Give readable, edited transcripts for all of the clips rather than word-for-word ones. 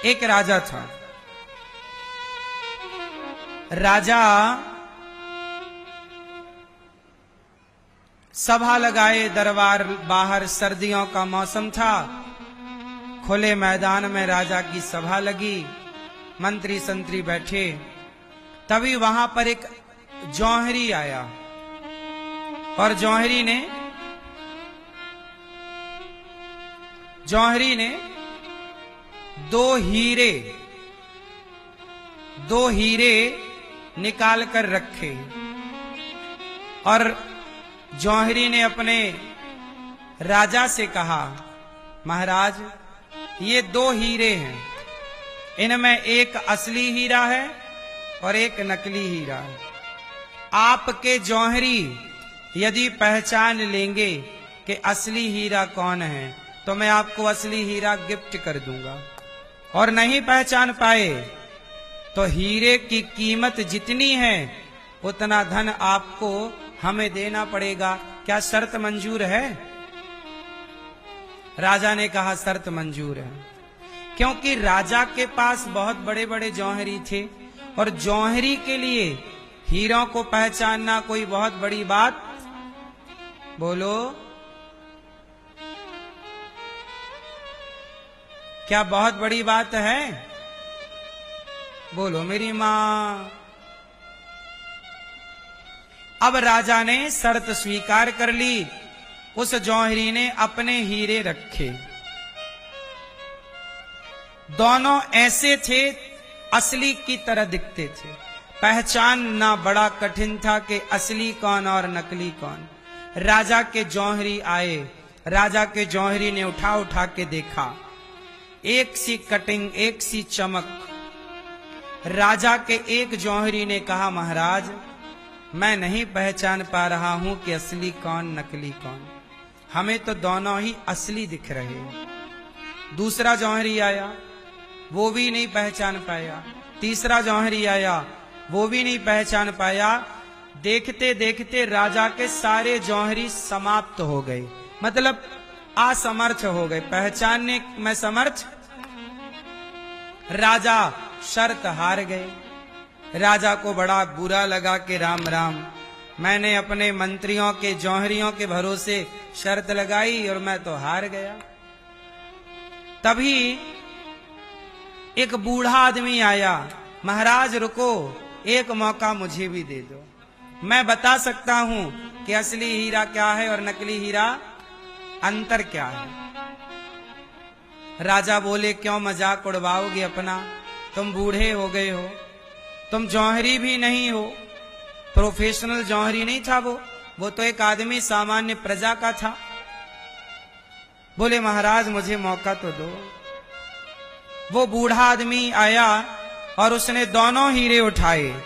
एक राजा था। राजा सभा लगाए दरबार बाहर, सर्दियों का मौसम था। खुले मैदान में राजा की सभा लगी, मंत्री संतरी बैठे। तभी वहां पर एक जौहरी आया और जौहरी ने दो हीरे निकाल कर रखे और जौहरी ने अपने राजा से कहा, महाराज ये दो हीरे हैं, इनमें एक असली हीरा है और एक नकली हीरा है। आपके जौहरी यदि पहचान लेंगे कि असली हीरा कौन है तो मैं आपको असली हीरा गिफ्ट कर दूंगा, और नहीं पहचान पाए तो हीरे की कीमत जितनी है उतना धन आपको हमें देना पड़ेगा। क्या शर्त मंजूर है? राजा ने कहा शर्त मंजूर है, क्योंकि राजा के पास बहुत बड़े बड़े जौहरी थे और जौहरी के लिए हीरों को पहचानना कोई बहुत बड़ी बात, बोलो क्या बहुत बड़ी बात है? बोलो मेरी मां। अब राजा ने शर्त स्वीकार कर ली। उस जौहरी ने अपने हीरे रखे। दोनों ऐसे थे, असली की तरह दिखते थे। पहचानना बड़ा कठिन था कि असली कौन और नकली कौन। राजा के जौहरी आए, राजा के जौहरी ने उठा उठा के देखा, एक सी कटिंग, एक सी चमक। राजा के एक जौहरी ने कहा, महाराज मैं नहीं पहचान पा रहा हूं कि असली कौन नकली कौन, हमें तो दोनों ही असली दिख रहे हैं। दूसरा जौहरी आया, वो भी नहीं पहचान पाया। तीसरा जौहरी आया, वो भी नहीं पहचान पाया। देखते देखते राजा के सारे जौहरी समाप्त हो गए, मतलब असमर्थ हो गए, पहचानने में समर्थ। राजा शर्त हार गए। राजा को बड़ा बुरा लगा कि राम राम, मैंने अपने मंत्रियों के जौहरियों के भरोसे शर्त लगाई और मैं तो हार गया। तभी एक बूढ़ा आदमी आया, महाराज रुको, एक मौका मुझे भी दे दो, मैं बता सकता हूं कि असली हीरा क्या है और नकली हीरा अंतर क्या है। राजा बोले, क्यों मजाक उड़वाओगे अपना, तुम बूढ़े हो गए हो, तुम जौहरी भी नहीं हो, प्रोफेशनल जौहरी नहीं था वो तो एक आदमी सामान्य प्रजा का था। बोले महाराज मुझे मौका तो दो। वो बूढ़ा आदमी आया और उसने दोनों हीरे उठाए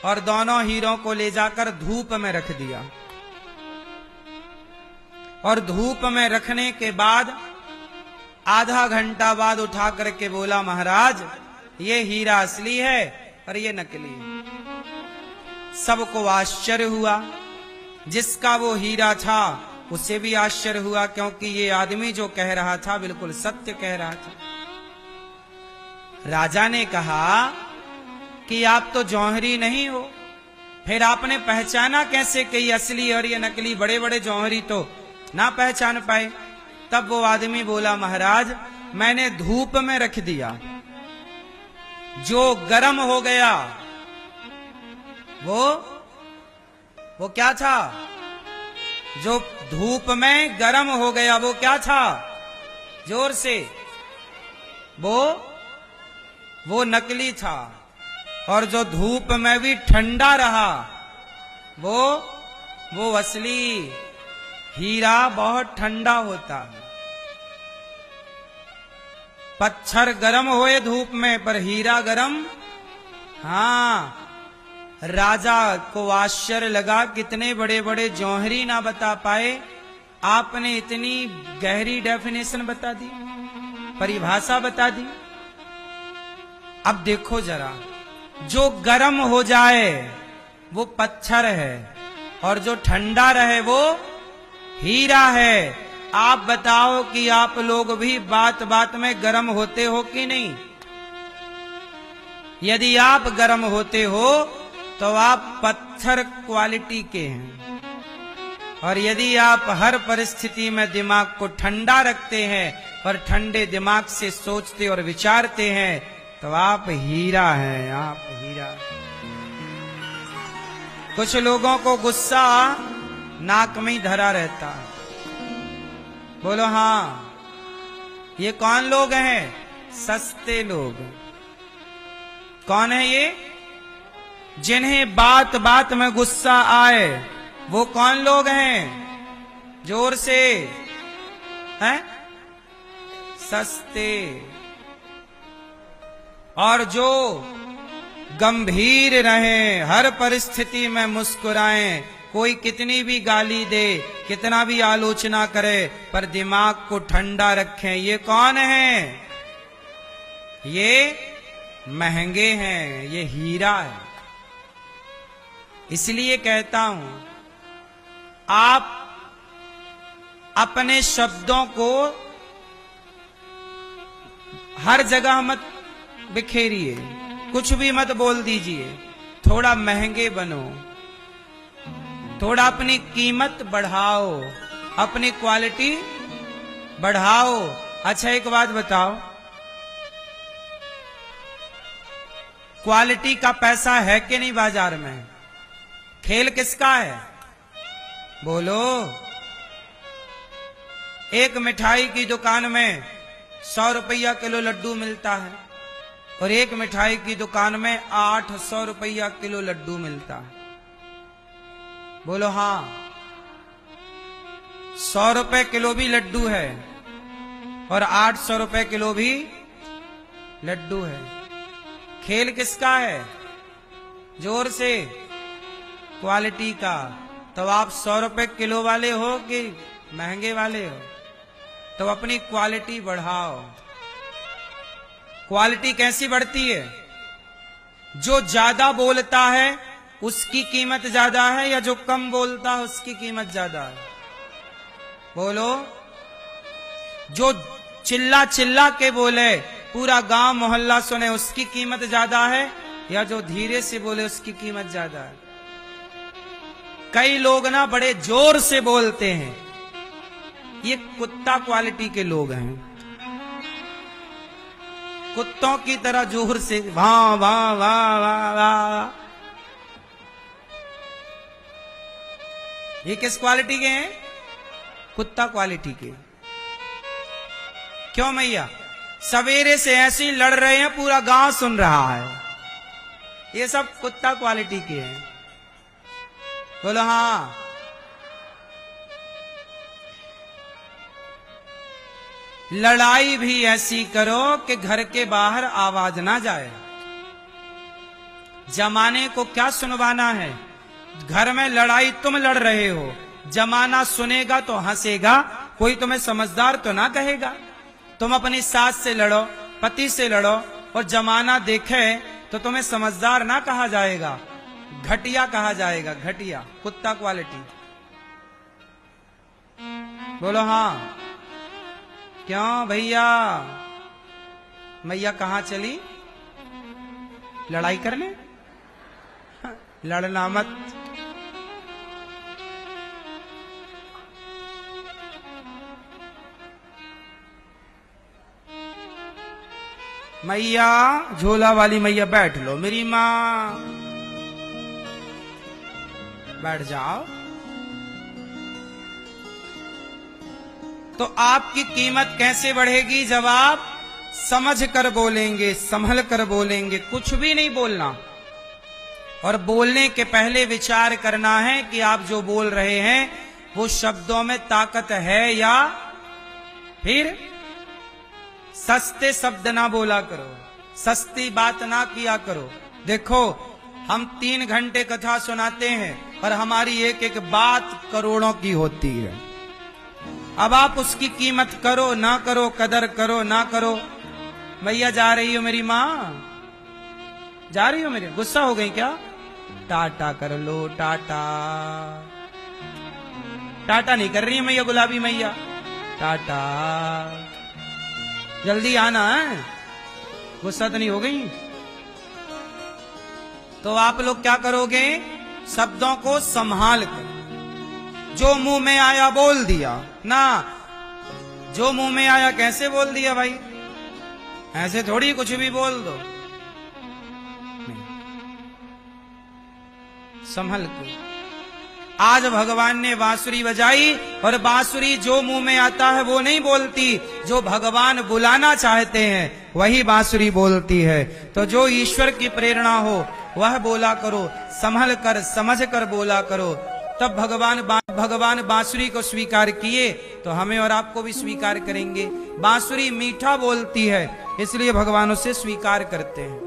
और दोनों हीरों को ले जाकर धूप में रख दिया। और धूप में रखने के बाद आधा घंटा बाद उठा करके बोला, महाराज ये हीरा असली है और ये नकली है। सबको आश्चर्य हुआ, जिसका वो हीरा था उसे भी आश्चर्य हुआ, क्योंकि ये आदमी जो कह रहा था बिल्कुल सत्य कह रहा था। राजा ने कहा कि आप तो जौहरी नहीं हो, फिर आपने पहचाना कैसे कि ये असली और ये नकली? बड़े बड़े जौहरी तो ना पहचान पाए। तब वो आदमी बोला, महाराज मैंने धूप में रख दिया, जो गर्म हो गया वो क्या था? जो धूप में गर्म हो गया वो क्या था? जोर से, वो नकली था। और जो धूप में भी ठंडा रहा वो असली। हीरा बहुत ठंडा होता है, पत्थर गरम होए धूप में पर हीरा गरम। हाँ, राजा को आश्चर्य लगा, कितने बड़े बड़े जौहरी ना बता पाए, आपने इतनी गहरी डेफिनेशन बता दी, परिभाषा बता दी। अब देखो जरा, जो गरम हो जाए वो पत्थर है और जो ठंडा रहे वो हीरा है। आप बताओ कि आप लोग भी बात बात में गर्म होते हो कि नहीं? यदि आप गर्म होते हो तो आप पत्थर क्वालिटी के हैं, और यदि आप हर परिस्थिति में दिमाग को ठंडा रखते हैं और ठंडे दिमाग से सोचते और विचारते हैं तो आप हीरा हैं, आप हीरा। कुछ लोगों को गुस्सा नाक में ही धरा रहता है। बोलो हाँ, ये कौन लोग हैं? सस्ते लोग। कौन है ये? जिन्हें बात बात में गुस्सा आए, वो कौन लोग हैं? जोर से हैं? सस्ते। और जो गंभीर रहें, हर परिस्थिति में मुस्कुराएं, कोई कितनी भी गाली दे, कितना भी आलोचना करे, पर दिमाग को ठंडा रखें, ये कौन है? ये महंगे हैं, ये हीरा है। इसलिए कहता हूं, आप अपने शब्दों को हर जगह मत बिखेरिए, कुछ भी मत बोल दीजिए, थोड़ा महंगे बनो, थोड़ा अपनी कीमत बढ़ाओ, अपनी क्वालिटी बढ़ाओ। अच्छा एक बात बताओ, क्वालिटी का पैसा है कि नहीं बाजार में? खेल किसका है? बोलो। एक मिठाई की दुकान में 100 रुपया किलो लड्डू मिलता है और एक मिठाई की दुकान में 800 रुपया किलो लड्डू मिलता है। बोलो हाँ। 100 रुपए किलो भी लड्डू है और 800 रुपए किलो भी लड्डू है। खेल किसका है? जोर से। क्वालिटी का। तो आप 100 रुपए किलो वाले हो कि महंगे वाले हो? तो अपनी क्वालिटी बढ़ाओ। क्वालिटी कैसी बढ़ती है? जो ज्यादा बोलता है उसकी कीमत ज्यादा है या जो कम बोलता है उसकी कीमत ज्यादा है? बोलो। जो चिल्ला चिल्ला के बोले, पूरा गांव मोहल्ला सुने, उसकी कीमत ज्यादा है या जो धीरे से बोले उसकी कीमत ज्यादा है? कई लोग ना बड़े जोर से बोलते हैं, ये कुत्ता क्वालिटी के लोग हैं। कुत्तों की तरह जोर से वाह वाह वाह वाह वाह। ये किस क्वालिटी के हैं? कुत्ता क्वालिटी के। क्यों मैया? सवेरे से ऐसे ही लड़ रहे हैं, पूरा गांव सुन रहा है। ये सब कुत्ता क्वालिटी के हैं। बोलो हाँ। लड़ाई भी ऐसी करो कि घर के बाहर आवाज ना जाए। जमाने को क्या सुनवाना है? घर में लड़ाई तुम लड़ रहे हो, जमाना सुनेगा तो हंसेगा, कोई तुम्हें समझदार तो ना कहेगा। तुम अपनी सास से लड़ो, पति से लड़ो और जमाना देखे तो तुम्हें समझदार ना कहा जाएगा, घटिया कहा जाएगा। घटिया, कुत्ता क्वालिटी। बोलो हाँ। क्यों भैया? मैया कहां चली? लड़ाई करने? लड़ना मत। मैया, झोला वाली मैया बैठ लो। मेरी माँ बैठ जाओ। तो आपकी कीमत कैसे बढ़ेगी? जब आप समझ कर बोलेंगे, संभल कर बोलेंगे। कुछ भी नहीं बोलना, और बोलने के पहले विचार करना है कि आप जो बोल रहे हैं वो शब्दों में ताकत है या फिर सस्ते शब्द ना बोला करो, सस्ती बात ना किया करो। देखो, हम 3 घंटे कथा सुनाते हैं और हमारी एक एक बात करोड़ों की होती है। अब आप उसकी कीमत करो ना करो, कदर करो ना करो। भैया जा रही हो मेरी माँ? जा रही हो मेरे? गुस्सा हो गई क्या? टाटा कर लो, टाटा। टाटा नहीं कर रही है मैया, गुलाबी मैया। टाटा। जल्दी आना है, गुस्सा तो नहीं हो गई? तो आप लोग क्या करोगे? शब्दों को संभाल कर, जो मुंह में आया बोल दिया ना। जो मुंह में आया कैसे बोल दिया भाई? ऐसे थोड़ी कुछ भी बोल दो, नहीं, संभल के। आज भगवान ने बांसुरी बजाई, और बांसुरी जो मुंह में आता है वो नहीं बोलती, जो भगवान बुलाना चाहते हैं वही बांसुरी बोलती है। तो जो ईश्वर की प्रेरणा हो वह बोला करो, संभल कर समझ कर बोला करो। तब भगवान बांसुरी को स्वीकार किए तो हमें और आपको भी स्वीकार करेंगे। बांसुरी मीठा बोलती है, इसलिए भगवान उसे स्वीकार करते हैं।